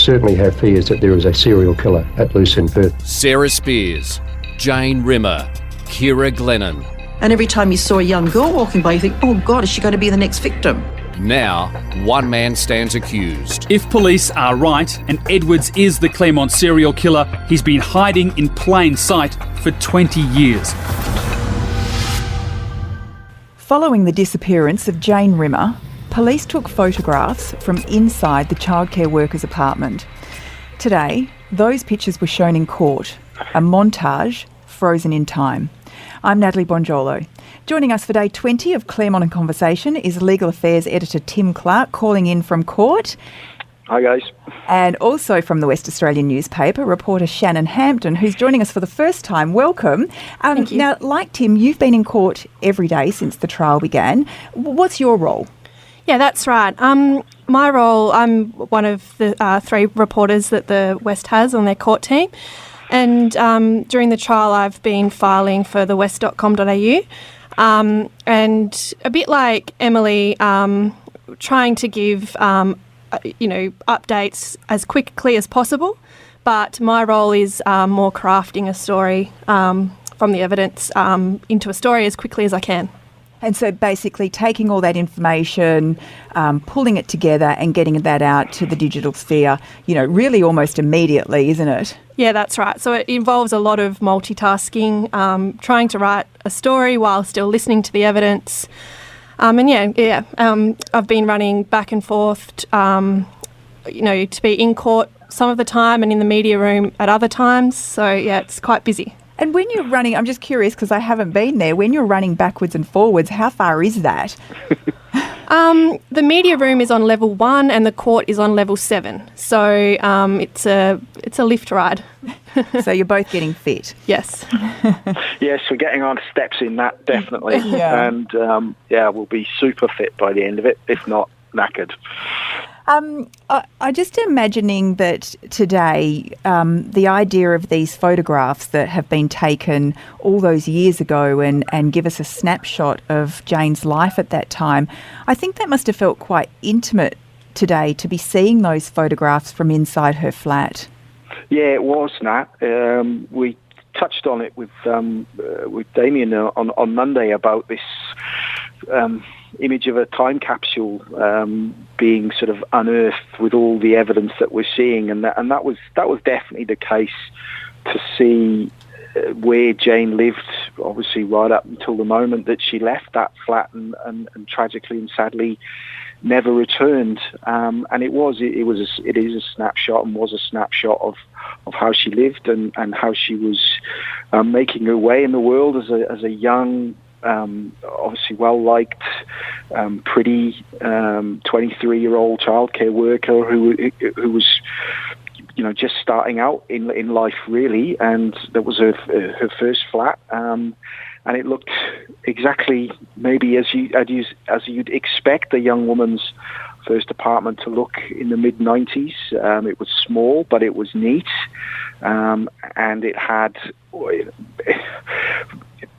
certainly have fears that there is a serial killer at loose in Perth. Sarah Spears, Jane Rimmer, Kira Glennon. And every time you saw a young girl walking by, you think, oh God, is she going to be the next victim? Now, one man stands accused. If police are right and Edwards is the Claremont serial killer, he's been hiding in plain sight for 20 years. Following the disappearance of Jane Rimmer, police took photographs from inside the childcare worker's apartment. Today, those pictures were shown in court, a montage frozen in time. I'm Natalie Bonjolo. Joining us for day 20 of Claremont in Conversation is Legal Affairs Editor Tim Clarke, calling in from court. Hi guys. And also from the West Australian newspaper, reporter Shannon Hampton, who's joining us for the first time. Welcome. Thank you. Now, like Tim, you've been in court every day since the trial began. What's your role? Yeah, that's right. My role, I'm one of the 3 reporters that the West has on their court team. And during the trial, I've been filing for the west.com.au. And a bit like Emily, trying to give, updates as quickly as possible. But my role is more crafting a story from the evidence into a story as quickly as I can. And so basically taking all that information, pulling it together and getting that out to the digital sphere, really almost immediately, isn't it? Yeah, that's right. So it involves a lot of multitasking, trying to write a story while still listening to the evidence. I've been running back and forth, to be in court some of the time and in the media room at other times. So, yeah, it's quite busy. And when you're running, I'm just curious because I haven't been there, when you're running backwards and forwards, how far is that? The media room is on level 1 and the court is on level 7. So it's a lift ride. So you're both getting fit? Yes. Yes, we're getting on steps in that, definitely. Yeah. And, we'll be super fit by the end of it, if not knackered. I just imagining that today, the idea of these photographs that have been taken all those years ago and give us a snapshot of Jane's life at that time, I think that must have felt quite intimate today to be seeing those photographs from inside her flat. Yeah, it was, Nat. We touched on it with Damien on Monday about this image of a time capsule being sort of unearthed with all the evidence that we're seeing, and that was definitely the case to see where Jane lived, obviously right up until the moment that she left that flat and tragically and sadly never returned. And it is a snapshot and was a snapshot of how she lived and how she was making her way in the world as a young, obviously well-liked, pretty 23-year-old childcare worker who was, just starting out in life really, and that was her first flat, and it looked exactly maybe as you'd expect a young woman's first apartment to look in the mid-90s. It was small, but it was neat, and it had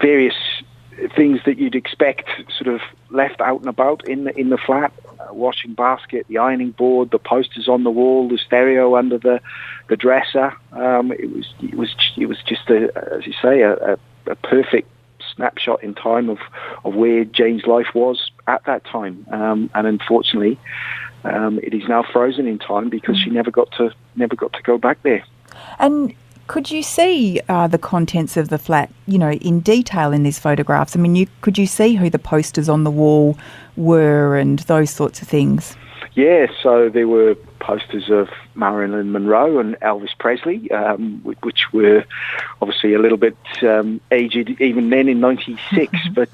various things that you'd expect sort of left out and about in the flat: washing basket, the ironing board, the posters on the wall, the stereo under the dresser. It was just as you say, a perfect snapshot in time of where Jane's life was at that time. And unfortunately, it is now frozen in time because she never got to go back there. And could you see the contents of the flat, in detail in these photographs? I mean, could you see who the posters on the wall were and those sorts of things? Yeah, so there were posters of Marilyn Monroe and Elvis Presley, which were obviously a little bit aged even then in '96, but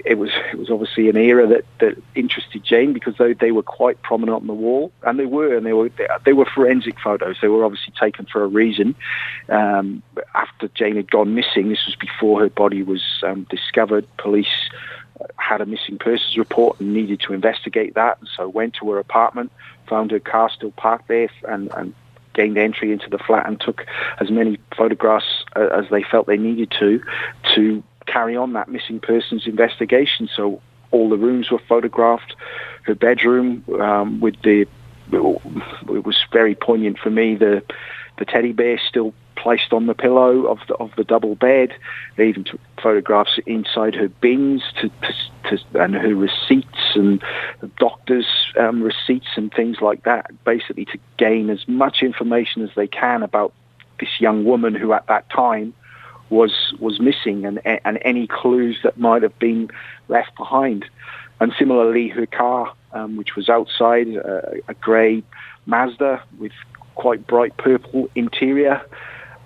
it was obviously an era that interested Jane because they were quite prominent on the wall, and they were forensic photos. They were obviously taken for a reason. After Jane had gone missing, this was before her body was discovered. Police had a missing persons report and needed to investigate that, and so went to her apartment, found her car still parked there, and gained entry into the flat and took as many photographs as they felt they needed to carry on that missing persons investigation. So all the rooms were photographed, her bedroom with the it was very poignant for me. The teddy bear still placed on the pillow of the double bed. They even took photographs inside her bins and her receipts and the doctor's receipts and things like that, basically to gain as much information as they can about this young woman who at that time was missing, and any clues that might have been left behind. And similarly, her car, which was outside, a grey Mazda with quite bright purple interior,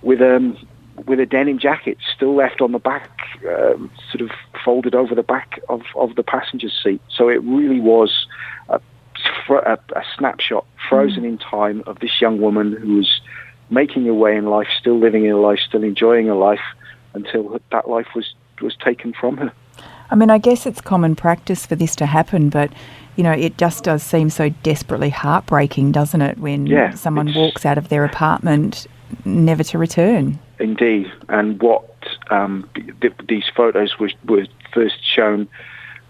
with a denim jacket still left on the back, sort of folded over the back of the passenger seat. So it really was a snapshot, frozen in time, of this young woman who was making her way in life, still living her life, still enjoying her life, until that life was taken from her. I mean, I guess it's common practice for this to happen, but, you know, it just does seem so desperately heartbreaking, doesn't it, when someone walks out of their apartment never to return. Indeed. And what these photos were first shown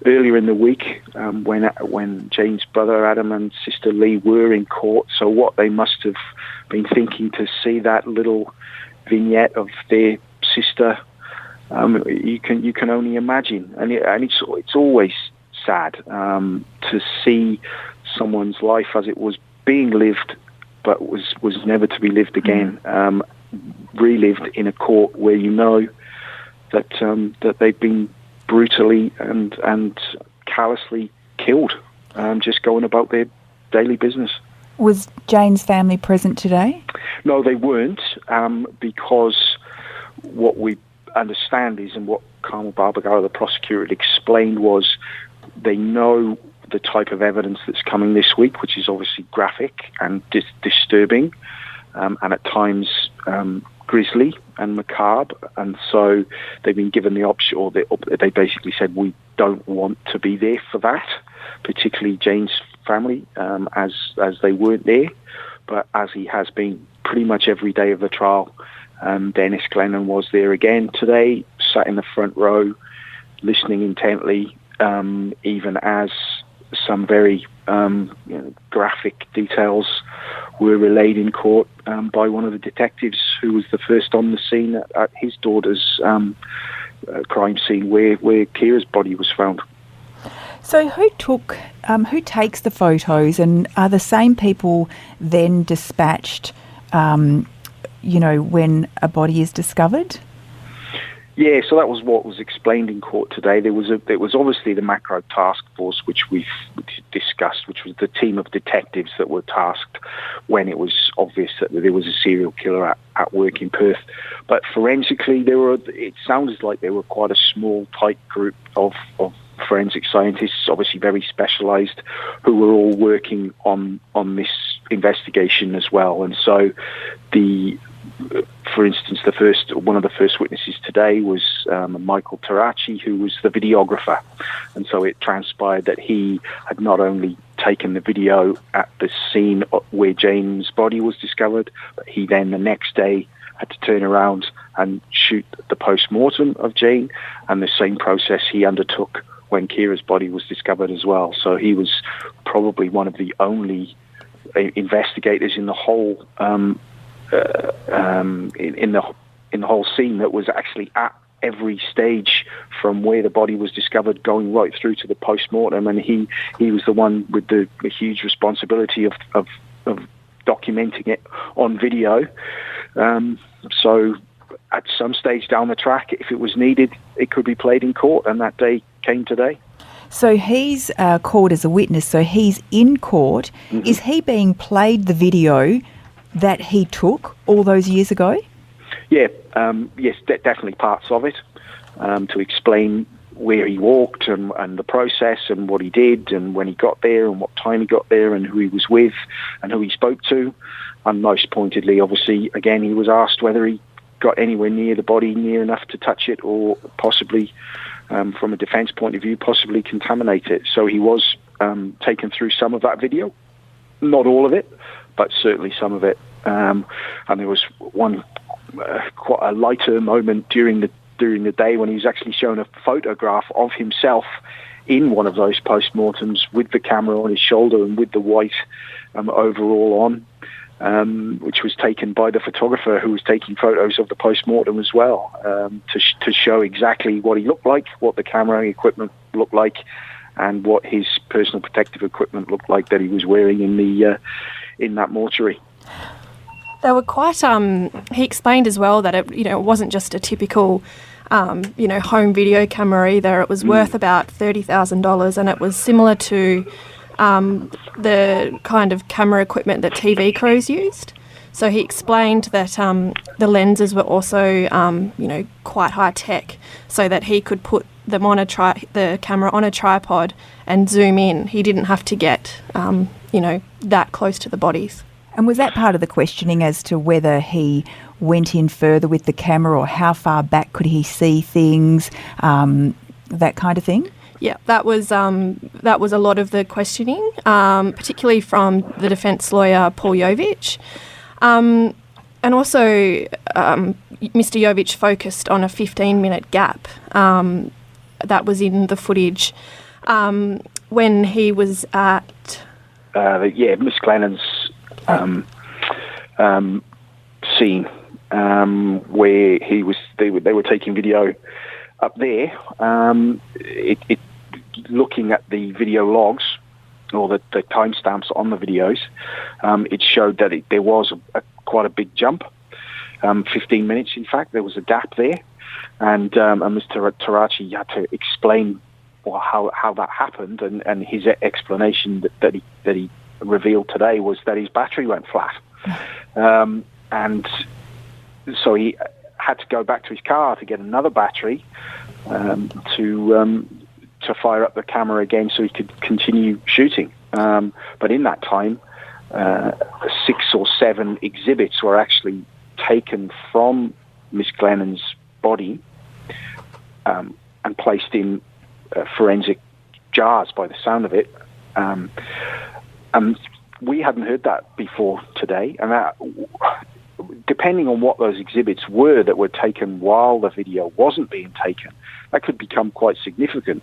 earlier in the week when Jane's brother Adam and sister Lee were in court. So what they must have been thinking to see that little vignette of their sister, you can only imagine. And it's always sad to see someone's life as it was being lived, but was never to be lived again, relived in a court where you know that they've been brutally and callously killed, just going about their daily business. Was Jane's family present today? No, they weren't, because what we understand is, and what Carmel Barbagaro, the prosecutor, had explained, was they know the type of evidence that's coming this week, which is obviously graphic and disturbing, and at times grisly and macabre, and so they've been given the option, or they basically said, we don't want to be there for that, particularly Jane's family, as they weren't there, but as he has been pretty much every day of the trial. Dennis Glennon was there again today, sat in the front row, listening intently, even as some very graphic details were relayed in court by one of the detectives who was the first on the scene at his daughter's crime scene where Kira's body was found. So who takes the photos, and are the same people then dispatched, when a body is discovered? Yeah, so that was what was explained in court today. There was obviously the macro task force, which we've discussed, which was the team of detectives that were tasked when it was obvious that there was a serial killer at work in Perth. But forensically, it sounded like they were quite a small, tight group of forensic scientists, obviously very specialised, who were all working on this investigation as well. And so for instance, one of the first witnesses today was Michael Tarachi, who was the videographer. And so it transpired that he had not only taken the video at the scene where Jane's body was discovered, but he then the next day had to turn around and shoot the post-mortem of Jane, and the same process he undertook when Kira's body was discovered as well. So he was probably one of the only investigators in the whole in the whole scene that was actually at every stage from where the body was discovered going right through to the post-mortem, and he was the one with the huge responsibility of documenting it on video. So at some stage down the track, if it was needed, it could be played in court, and that day came today. So he's called as a witness, so he's in court. Mm-hmm. Is he being played the video that he took all those years ago? Yeah, yes, definitely parts of it, to explain where he walked and the process and what he did and when he got there and what time he got there and who he was with and who he spoke to. And most pointedly, obviously, again, he was asked whether he got anywhere near the body, near enough to touch it, or possibly, from a defence point of view, possibly contaminate it. So he was taken through some of that video, not all of it, but certainly some of it. And there was one quite a lighter moment during the day when he was actually shown a photograph of himself in one of those postmortems with the camera on his shoulder and with the white overall on, which was taken by the photographer who was taking photos of the postmortem as well, to show exactly what he looked like, what the camera equipment looked like, and what his personal protective equipment looked like that he was wearing in that mortuary. They were quite. He explained as well that it wasn't just a typical, home video camera either. It was worth about $30,000, and it was similar to the kind of camera equipment that TV crews used. So he explained that the lenses were also, quite high tech, so that he could put them on the camera on a tripod and zoom in. He didn't have to get, that close to the bodies. And was that part of the questioning as to whether he went in further with the camera, or how far back could he see things, that kind of thing? Yeah, that was a lot of the questioning, particularly from the defence lawyer Paul Jovich. And also, Mr. Jovich focused on a 15-minute gap that was in the footage when he was at... Miss Glennon's scene where they were taking video up there. Looking at the video logs or the timestamps on the videos, it showed that there was quite a big jump, 15 minutes in fact. There was a gap there, and Mr. Tarachi had to explain how that happened, and his explanation that he revealed today was that his battery went flat, and so he had to go back to his car to get another battery to fire up the camera again so he could continue shooting. But in that time, 6 or 7 exhibits were actually taken from Miss Glennon's body and placed in forensic jars by the sound of it. We hadn't heard that before today, and that, depending on what those exhibits were that were taken while the video wasn't being taken, that could become quite significant,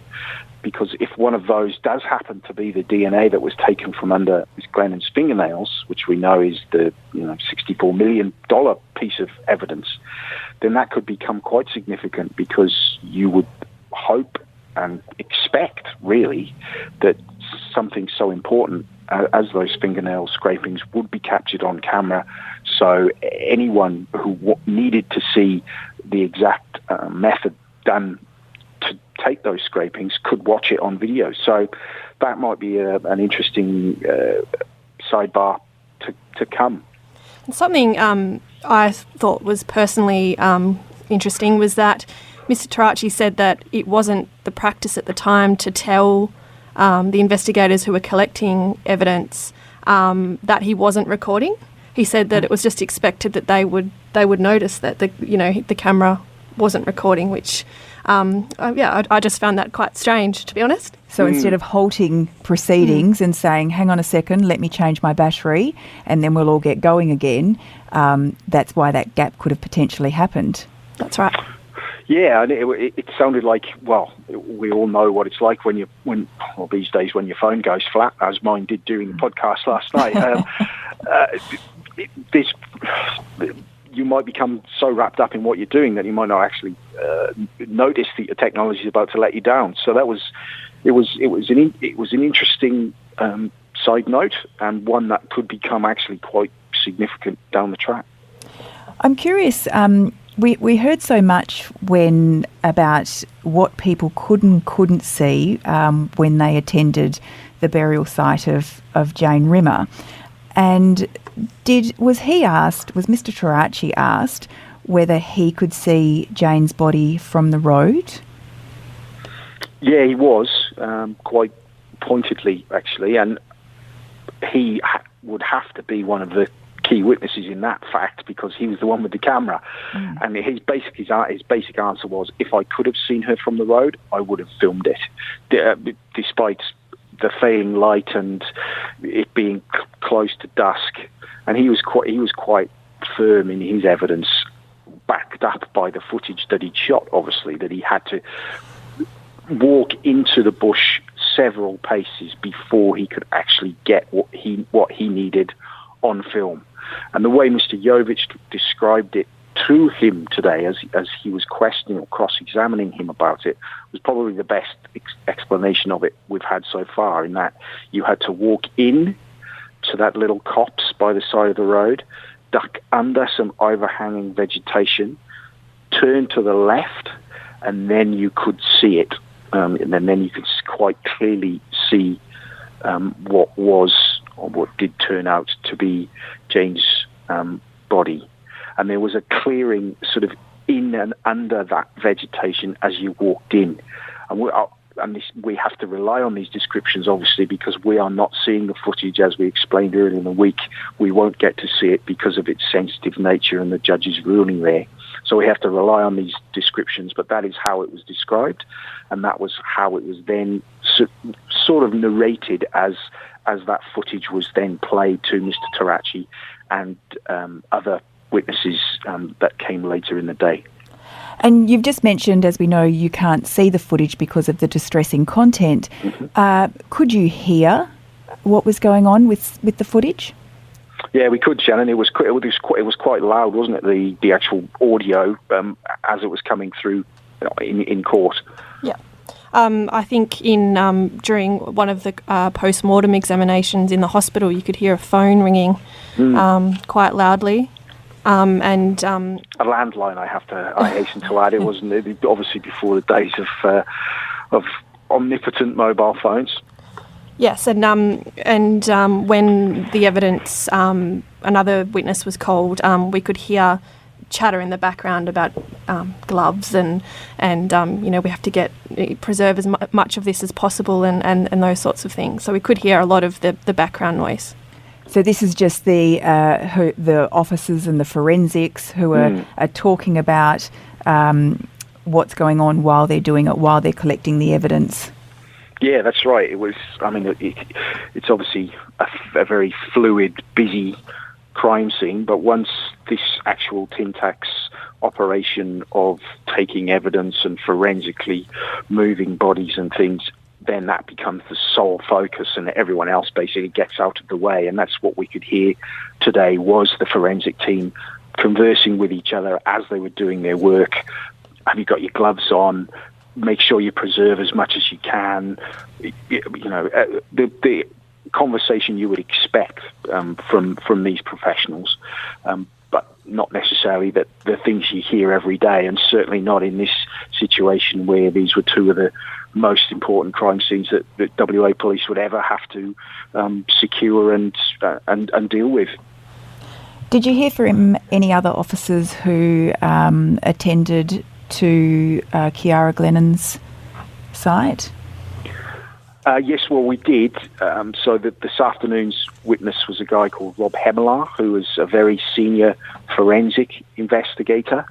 because if one of those does happen to be the DNA that was taken from under Miss Glennon's fingernails, which we know is the $64 million piece of evidence, then that could become quite significant, because you would hope and expect, really, that something so important as those fingernail scrapings would be captured on camera, so anyone who needed to see the exact method done to take those scrapings could watch it on video. So that might be an interesting sidebar to come. Something I thought was personally interesting was that Mr. Tarachi said that it wasn't the practice at the time to tell the investigators who were collecting evidence that he wasn't recording. He said that it was just expected that they would notice that the camera wasn't recording, which I just found that quite strange, to be honest. So instead of halting proceedings and saying, hang on a second, let me change my battery and then we'll all get going again, that's why that gap could have potentially happened. That's right. Yeah, and it sounded like, well, we all know what it's like when these days when your phone goes flat, as mine did during the podcast last night. You might become so wrapped up in what you're doing that you might not actually notice that your technology is about to let you down. So it was an interesting side note, and one that could become actually quite significant down the track. I'm curious. We heard so much about what people could and couldn't see when they attended the burial site of Jane Rimmer. And was Mr. Tarachi asked whether he could see Jane's body from the road? Yeah, he was, quite pointedly, actually, and he would have to be one of the key witnesses in that fact, because he was the one with the camera. And his basic answer was, if I could have seen her from the road, I would have filmed it, despite the failing light and it being close to dusk. And he was quite firm in his evidence, backed up by the footage that he'd shot, obviously, that he had to walk into the bush several paces before he could actually get what he needed on film. And the way Mr. Jovic described it to him today, as he was questioning or cross-examining him about it, was probably the best explanation of it we've had so far, in that you had to walk in to that little copse by the side of the road, duck under some overhanging vegetation, turn to the left, and then you could see it. And then you could quite clearly see what was, or what did turn out to be, Jane's body. And there was a clearing sort of in and under that vegetation as you walked in. And we have to rely on these descriptions, obviously, because we are not seeing the footage, as we explained earlier in the week. We won't get to see it because of its sensitive nature and the judge's ruling there. So we have to rely on these descriptions, but that is how it was described, and that was how it was then sort of narrated as that footage was then played to Mr. Tarachi and other witnesses that came later in the day. And you've just mentioned, as we know, you can't see the footage because of the distressing content. Mm-hmm. Could you hear what was going on with the footage? Yeah, we could, Shannon. It was quite loud, wasn't it? The actual audio as it was coming through in court. Yeah. I think during one of the post-mortem examinations in the hospital, you could hear a phone ringing quite loudly. A landline, I hasten to add. It wasn't obviously before the days of omnipotent mobile phones. Yes, and when the evidence, another witness was called, we could hear chatter in the background about gloves and we have to preserve as much of this as possible and those sorts of things. So we could hear a lot of the background noise. So this is just the officers and the forensics who are talking about what's going on while they're doing it, while they're collecting the evidence. Yeah, that's right. It was. I mean, it's obviously a very fluid, busy crime scene. But once this actual Tintax operation of taking evidence and forensically moving bodies and things, then that becomes the sole focus, and everyone else basically gets out of the way. And that's what we could hear today, was the forensic team conversing with each other as they were doing their work. Have you got your gloves on? Make sure you preserve as much as you can. The conversation you would expect from these professionals, but not necessarily the things you hear every day, and certainly not in this situation where these were two of the most important crime scenes that WA police would ever have to secure and deal with. Did you hear from any other officers who attended to Kiara Glennon's site? Yes, well, we did. So this afternoon's witness was a guy called Rob Hemelaar, who was a very senior forensic investigator,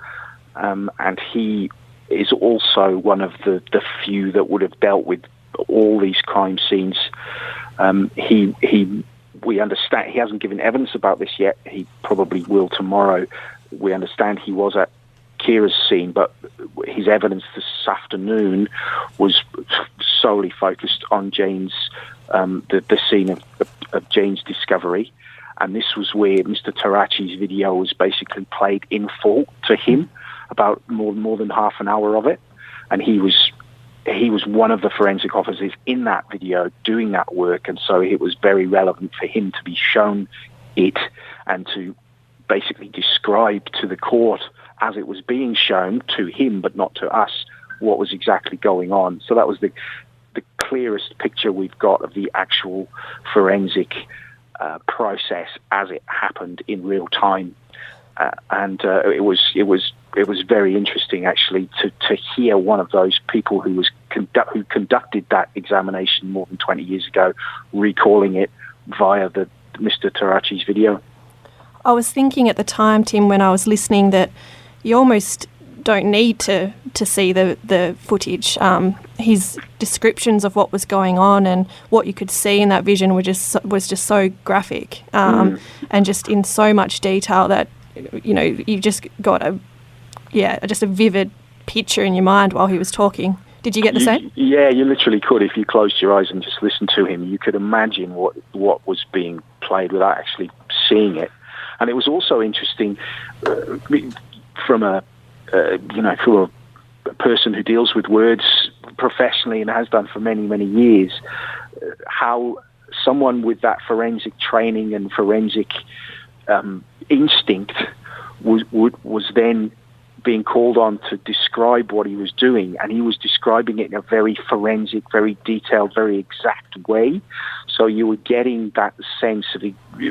and he is also one of the few that would have dealt with all these crime scenes. We understand he hasn't given evidence about this yet. He probably will tomorrow. We understand he was at Kira's scene, but his evidence this afternoon was solely focused on Jane's, the scene of Jane's discovery. And this was where Mr. Tarachi's video was basically played in full to him, about more than half an hour of it. And he was one of the forensic officers in that video doing that work, and so it was very relevant for him to be shown it and to basically describe to the court as it was being shown to him, but not to us, what was exactly going on. So that was the clearest picture we've got of the actual forensic process as it happened in real time, and it was very interesting actually to hear one of those people who conducted that examination more than 20 years ago recalling it via the Mr. Tarachi's video. I was thinking at the time, Tim, when I was listening, that you almost don't need to see the footage. His descriptions of what was going on and what you could see in that vision was just so graphic, and just in so much detail that you just got a vivid picture in your mind while he was talking Did you get the same? Yeah, you literally could. If you closed your eyes and just listened to him, you could imagine what was being played without actually seeing it. And it was also interesting from a person who deals with words professionally and has done for many, many years, how someone with that forensic training and forensic instinct was then being called on to describe what he was doing, and he was describing it in a very forensic, very detailed, very exact way. So you were getting that sense of,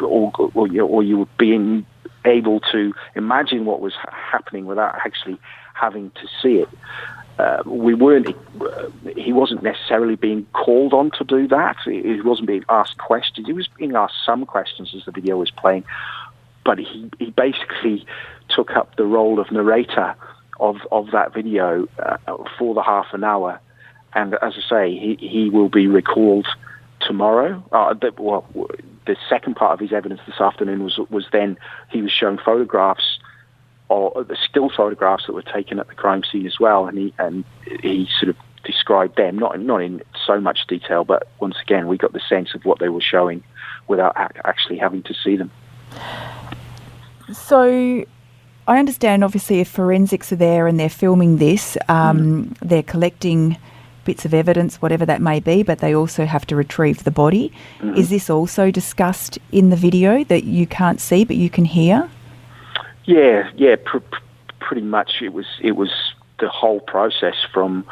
or you were being able to imagine what was happening without actually having to see it. He wasn't necessarily being called on to do that. He wasn't being asked questions. He was being asked some questions as the video was playing, but he basically took up the role of narrator of that video for the half an hour. And as I say, he will be recalled tomorrow. The second part of his evidence this afternoon was then he was shown photographs, or the still photographs that were taken at the crime scene as well, and he sort of described them, not in so much detail, but once again we got the sense of what they were showing without actually having to see them. So I understand, obviously, if forensics are there and they're filming this, they're collecting bits of evidence, whatever that may be, but they also have to retrieve the body. Mm-hmm. Is this also discussed in the video that you can't see but you can hear? Yeah, pretty much. It was the whole process from.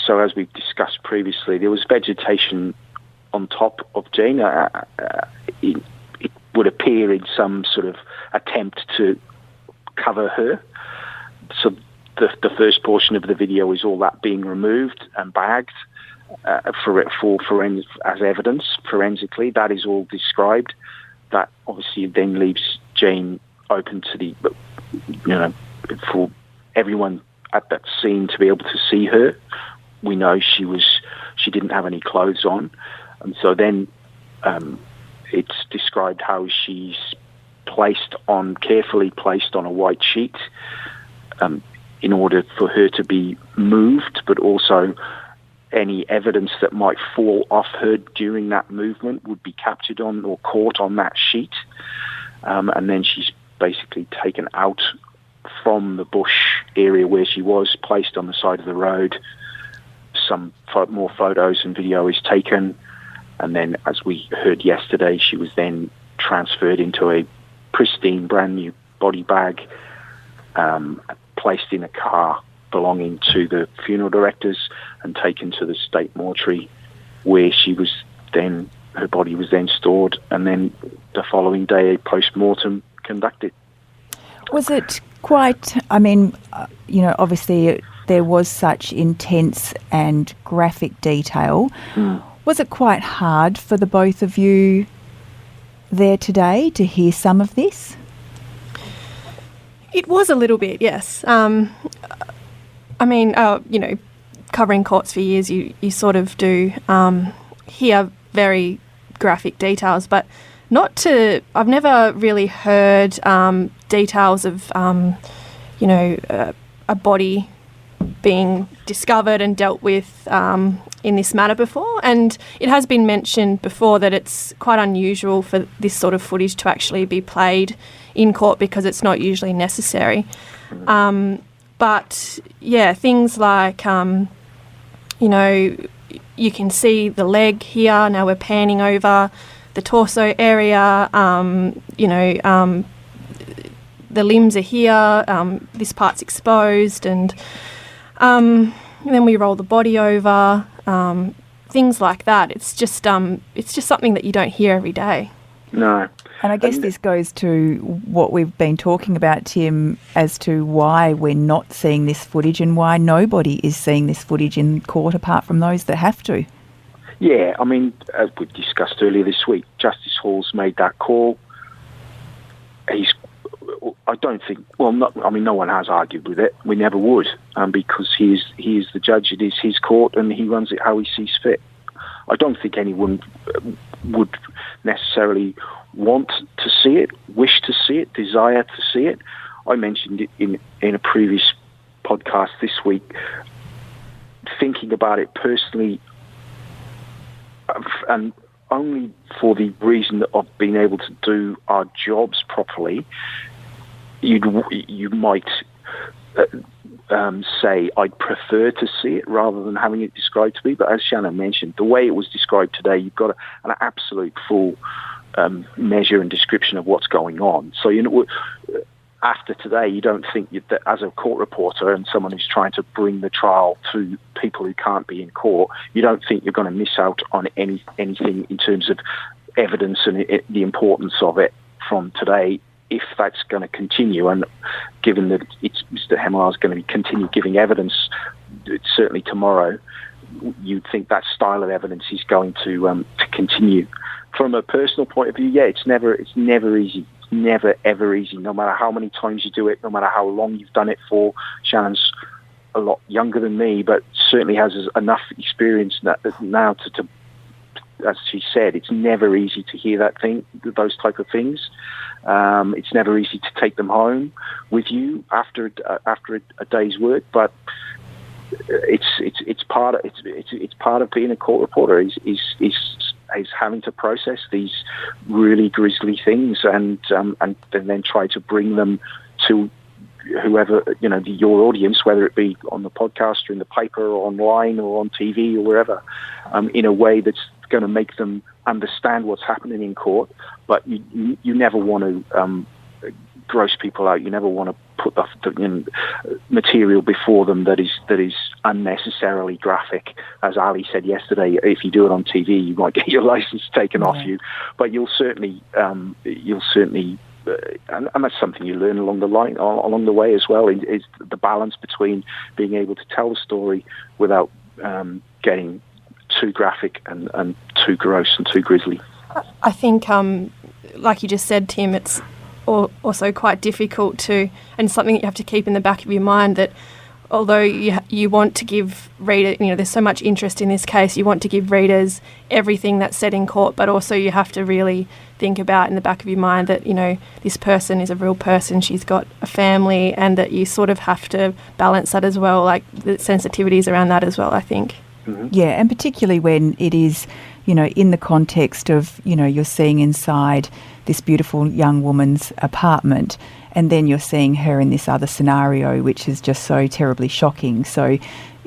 So as we've discussed previously, there was vegetation on top of Jane. It would appear in some sort of attempt to cover her. So the first portion of the video is all that being removed and bagged for as evidence forensically. That is all described. That obviously then leaves Jane open to for everyone at that scene to be able to see her. We know she didn't have any clothes on, and so then it's described how she's carefully placed on a white sheet in order for her to be moved, but also any evidence that might fall off her during that movement would be captured on or caught on that sheet. And then she's basically taken out from the bush area where she was, placed on the side of the road. Some more photos and video is taken. And then, as we heard yesterday, she was then transferred into a pristine, brand new body bag, placed in a car belonging to the funeral directors and taken to the state mortuary, where her body was then stored, and then the following day a post-mortem conducted. Was it quite, obviously there was such intense and graphic detail. Was it quite hard for the both of you there today to hear some of this? It was a little bit, yes. Covering courts for years, you sort of do hear very graphic details, but I've never really heard details of, a body being discovered and dealt with in this manner before. And it has been mentioned before that it's quite unusual for this sort of footage to actually be played in court because it's not usually necessary. But, yeah, things like, you can see the leg here. Now we're panning over the torso area. The limbs are here. This part's exposed, and then we roll the body over. Things like that. It's just something that you don't hear every day. No. And I guess this goes to what we've been talking about, Tim, as to why we're not seeing this footage and why nobody is seeing this footage in court apart from those that have to. Yeah, as we discussed earlier this week, Justice Hall's made that call. No one has argued with it. We never would, because he is the judge. It is his court, and he runs it how he sees fit. I don't think anyone would necessarily want to see it, wish to see it, desire to see it. I mentioned it in a previous podcast this week. thinking about it personally, and only for the reason of being able to do our jobs properly, you might say I'd prefer to see it rather than having it described to me. But as Shannon mentioned, the way it was described today, you've got an absolute full measure and description of what's going on. So after today, you don't think that as a court reporter and someone who's trying to bring the trial to people who can't be in court, you don't think you're going to miss out on anything in terms of evidence and the importance of it from today, if that's going to continue. And given that Mr. Hemelaar is going to continue giving evidence, certainly tomorrow, you'd think that style of evidence is going to continue. From a personal point of view, it's never easy. It's never, ever easy, no matter how many times you do it, no matter how long you've done it for. Shannon's a lot younger than me, but certainly has enough experience now to, as she said, it's never easy to hear those type of things. It's never easy to take them home with you after a day's work, but it's part of being a court reporter. Is having to process these really grisly things and then try to bring them to whoever, your audience, whether it be on the podcast or in the paper or online or on TV or wherever, in a way that's going to make them understand what's happening in court. But you never want to gross people out. You never want to put the material before them that is unnecessarily graphic. As Ali said yesterday, if you do it on TV, you might get your license taken off you. But you'll certainly, and that's something you learn along the way as well. Is the balance between being able to tell the story without getting too graphic and too gross and too grisly. I think, like you just said, Tim, it's also quite difficult to, and something that you have to keep in the back of your mind, that although you want to give readers, there's so much interest in this case, you want to give readers everything that's said in court, but also you have to really think about in the back of your mind that, this person is a real person, she's got a family, and that you sort of have to balance that as well, like the sensitivities around that as well, I think. Mm-hmm. Yeah, and particularly when it is, in the context of, you're seeing inside this beautiful young woman's apartment, and then you're seeing her in this other scenario, which is just so terribly shocking. So,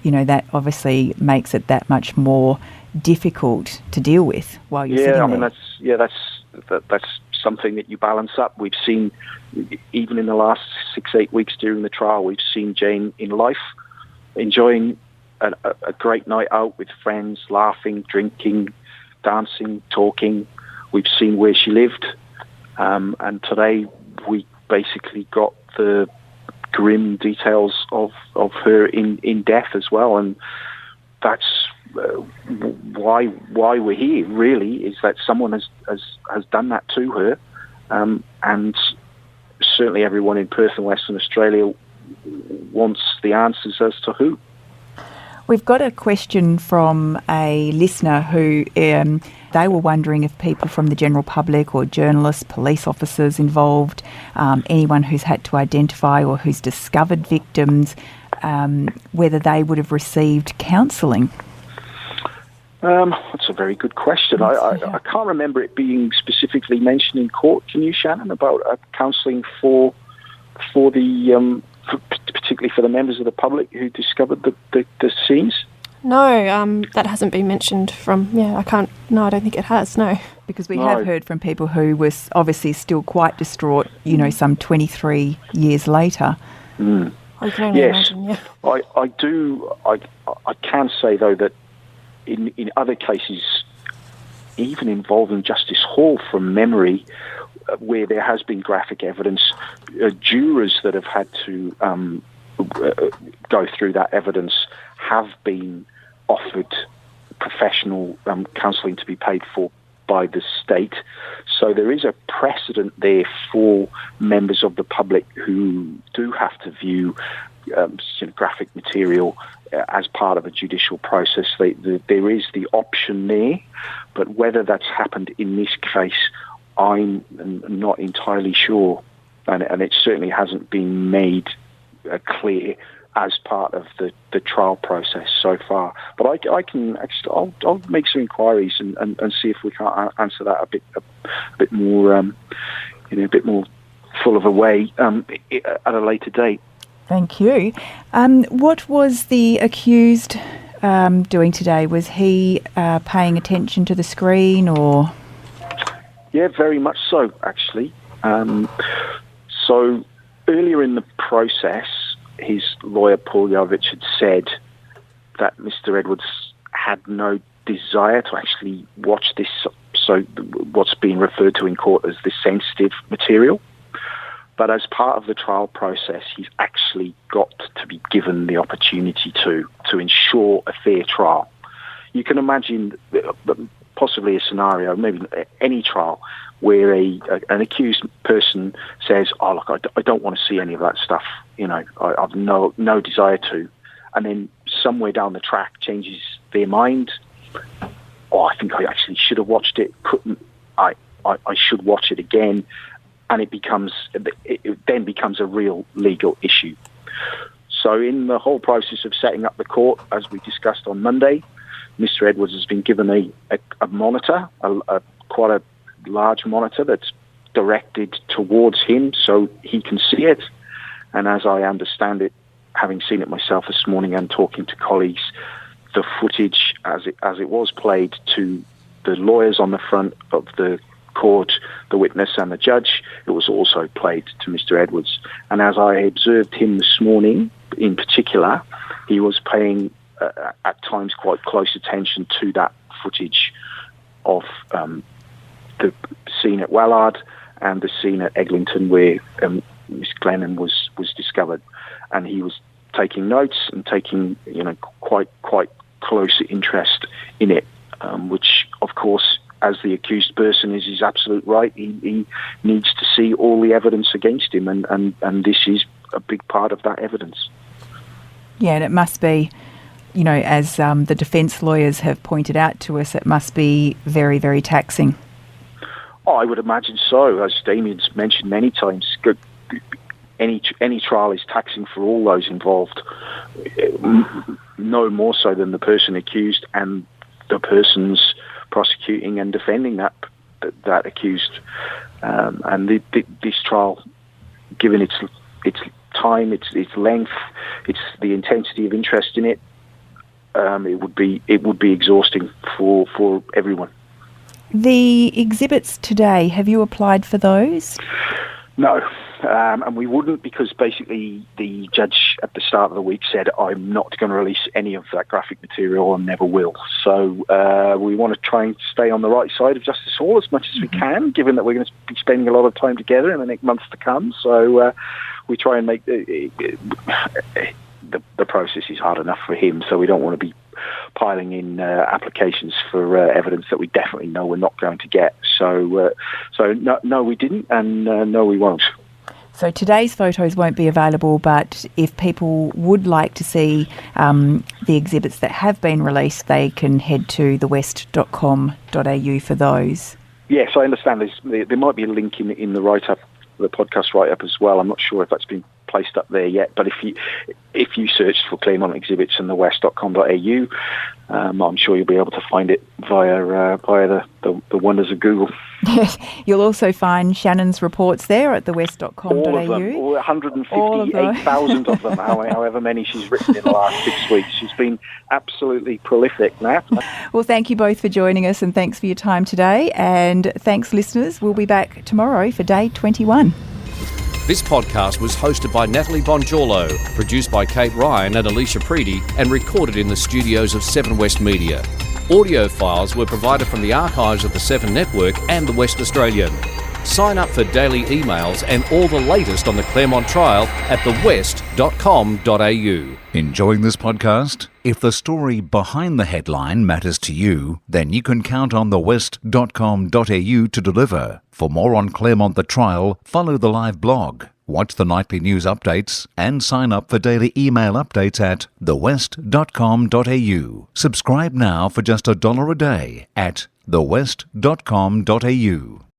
that obviously makes it that much more difficult to deal with while you're sitting there. That's something that you balance up. We've seen, even in the last 6-8 weeks during the trial, we've seen Jane in life, enjoying a great night out with friends, laughing, drinking, dancing, talking. We've seen where she lived, and today we basically got the grim details of her in death as well. And that's why we're here, really, is that someone has done that to her, and certainly everyone in Perth and Western Australia wants the answers as to who. We've got a question from a listener who they were wondering if people from the general public or journalists, police officers involved, anyone who's had to identify or who's discovered victims, whether they would have received counselling. That's a very good question. I can't remember it being specifically mentioned in court. Can you, Shannon, about counselling for the particularly for the members of the public who discovered the scenes? No, that hasn't been mentioned I don't think it has, no. Because we have heard from people who were obviously still quite distraught, some 23 years later. Mm. I can only imagine, yeah. I can say, though, that in other cases, even involving Justice Hall from memory, where there has been graphic evidence, jurors that have had to go through that evidence have been offered professional counselling to be paid for by the state. So there is a precedent there for members of the public who do have to view graphic material as part of a judicial process. There is the option there, but whether that's happened in this case, I'm not entirely sure, and it certainly hasn't been made clear as part of the trial process so far. But I can actually, I'll make some inquiries and see if we can't answer that a bit more, a bit more full of a way at a later date. Thank you. What was the accused doing today? Was he paying attention to the screen or? Yeah, very much so, actually. So earlier in the process, his lawyer, Paul Yovich, had said that Mr. Edwards had no desire to actually watch this, so what's being referred to in court as the sensitive material. But as part of the trial process, he's actually got to be given the opportunity to ensure a fair trial. You can imagine possibly a scenario, maybe any trial, where an accused person says, "Oh, look, I don't want to see any of that stuff. I've no desire to," and then somewhere down the track changes their mind. "Oh, I think I actually should have watched it. I should watch it again," and it then becomes a real legal issue. So, in the whole process of setting up the court, as we discussed on Monday, Mr. Edwards has been given a monitor, quite a large monitor that's directed towards him so he can see it. And as I understand it, having seen it myself this morning and talking to colleagues, the footage as it was played to the lawyers on the front of the court, the witness and the judge, it was also played to Mr. Edwards. And as I observed him this morning, in particular, he was paying at times quite close attention to that footage of the scene at Wallard and the scene at Eglinton where Miss Glennon was discovered, and he was taking notes and taking quite close interest in it, which of course, as the accused person is his absolute right. He needs to see all the evidence against him, and this is a big part of that evidence. Yeah, and it must be, as the defence lawyers have pointed out to us, it must be very, very taxing. Oh, I would imagine so. As Damien's mentioned many times, any trial is taxing for all those involved, no more so than the person accused and the persons prosecuting and defending that accused. And this trial, given its time, its length, its the intensity of interest in it, it would be exhausting for everyone. The exhibits today, have you applied for those? No, and we wouldn't, because basically the judge at the start of the week said, "I'm not going to release any of that graphic material and never will." So we want to try and stay on the right side of Justice Hall as much as we can, given that we're going to be spending a lot of time together in the next months to come. So we try and make the process is hard enough for him, so we don't want to be piling in applications for evidence that we definitely know we're not going to get. So no, we didn't, and no, we won't. So today's photos won't be available, but if people would like to see the exhibits that have been released, they can head to thewest.com.au for those. Yes, I understand. There might be a link in the write-up, the podcast write-up as well. I'm not sure if that's been placed up there yet, but if you search for Claremont exhibits in thewest.com.au, I'm sure you'll be able to find it via the wonders of Google. Yes, you'll also find Shannon's reports there at thewest.com.au. All of them, 158,000 of them, however many she's written in the last 6 weeks. She's been absolutely prolific, Nat. Well, thank you both for joining us, and thanks for your time today. And thanks, listeners. We'll be back tomorrow for day 21. This podcast was hosted by Natalie Bongiorlo, produced by Kate Ryan and Alicia Preedy, and recorded in the studios of 7 West Media. Audio files were provided from the archives of the 7 Network and the West Australian. Sign up for daily emails and all the latest on the Claremont trial at thewest.com.au. Enjoying this podcast? If the story behind the headline matters to you, then you can count on thewest.com.au to deliver. For more on Claremont the trial, follow the live blog, watch the nightly news updates, and sign up for daily email updates at thewest.com.au. Subscribe now for just $1 a day at thewest.com.au.